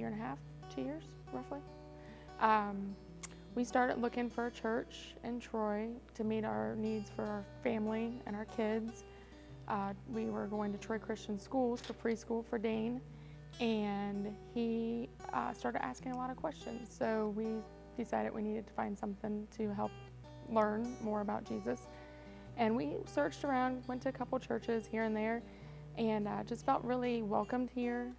year and a half, 2 years, roughly. We started looking for a church in Troy to meet our needs for our family and our kids. We were going to Troy Christian Schools for preschool for Dane, and he started asking a lot of questions. So we decided we needed to find something to help learn more about Jesus. And we searched around, went to a couple churches here and there, and just felt really welcomed here.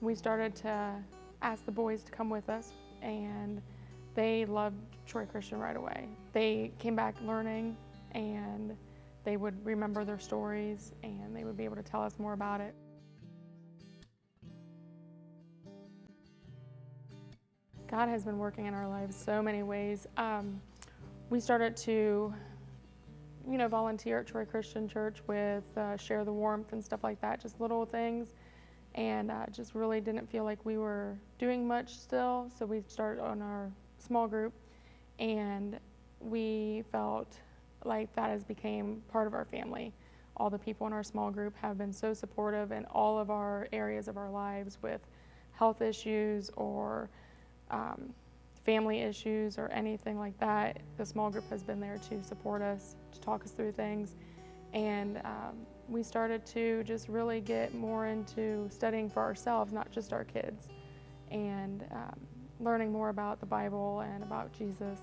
We started to ask the boys to come with us, and they loved Troy Christian right away. They came back learning, and they would remember their stories, and they would be able to tell us more about it. God has been working in our lives so many ways. We started to, volunteer at Troy Christian Church with Share the Warmth and stuff like that, just little things, and just really didn't feel like we were doing much still, so we started on our small group, and we felt like that has become part of our family. All the people in our small group have been so supportive in all of our areas of our lives with health issues or family issues or anything like that. The small group has been there to support us, to talk us through things, and we started to just really get more into studying for ourselves, not just our kids, and learning more about the Bible and about Jesus,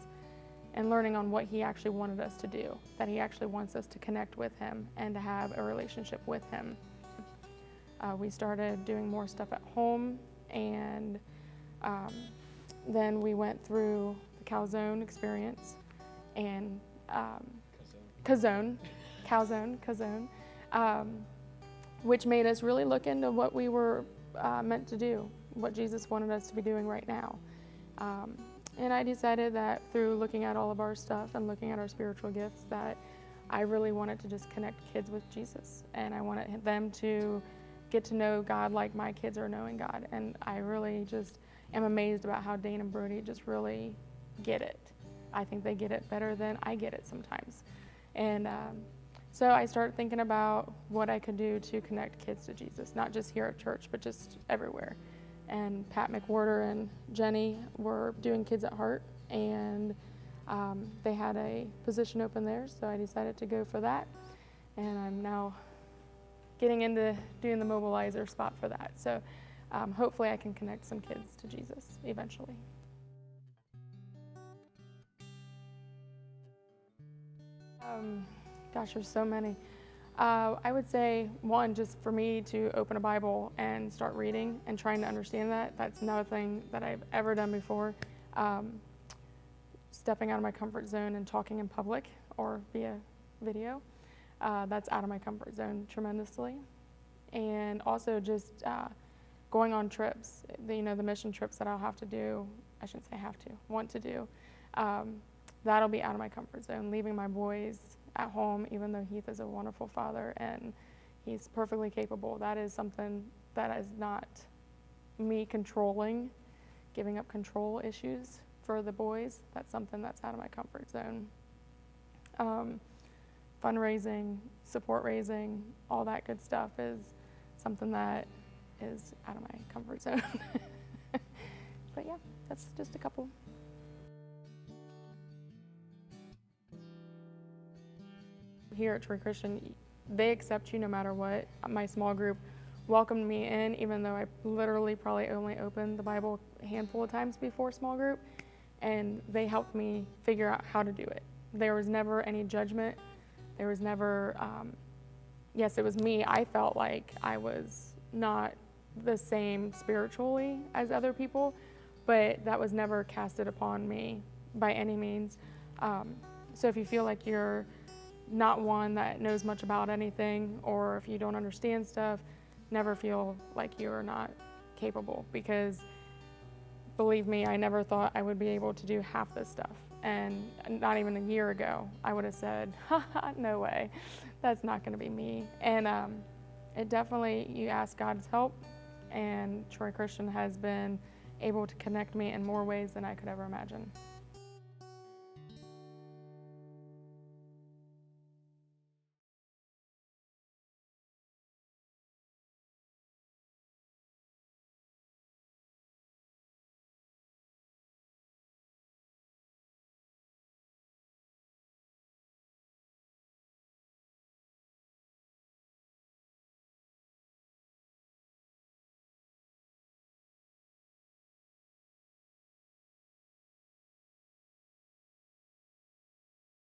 and learning on what he actually wanted us to do, that he actually wants us to connect with him and to have a relationship with him. We started doing more stuff at home, and then we went through the Calzone experience and Calzone, which made us really look into what we were meant to do, what Jesus wanted us to be doing right now. And I decided that through looking at all of our stuff and looking at our spiritual gifts that I really wanted to just connect kids with Jesus, and I wanted them to get to know God like my kids are knowing God. And I really just am amazed about how Dane and Brody just really get it. I think they get it better than I get it sometimes. And so I started thinking about what I could do to connect kids to Jesus, not just here at church, but just everywhere. And Pat McWhorter and Jenny were doing Kids at Heart, and they had a position open there, so I decided to go for that. And I'm now getting into doing the mobilizer spot for that. So hopefully I can connect some kids to Jesus eventually. Gosh, there's so many. I would say, one, just for me to open a Bible and start reading and trying to understand that. That's nothing that I've ever done before. Stepping out of my comfort zone and talking in public or via video, that's out of my comfort zone tremendously. And also just going on trips, the mission trips that I'll have to do, I shouldn't say have to, want to do, that'll be out of my comfort zone, leaving my boys at home, even though Heath is a wonderful father and he's perfectly capable. That is something that is not me controlling, giving up control issues for the boys. That's something that's out of my comfort zone. Fundraising, support raising, all that good stuff is something that is out of my comfort zone. But yeah, that's just a couple. Here at Troy Christian, they accept you no matter what. My small group welcomed me in, even though I literally probably only opened the Bible a handful of times before small group, and they helped me figure out how to do it. There was never any judgment. There was never, yes, it was me. I felt like I was not the same spiritually as other people, but that was never casted upon me by any means. So if you feel like you're not one that knows much about anything, or if you don't understand stuff, never feel like you are not capable, because believe me, I never thought I would be able to do half this stuff. And not even a year ago, I would have said, no way, that's not going to be me. And it definitely, you ask God's help, and Troy Christian has been able to connect me in more ways than I could ever imagine.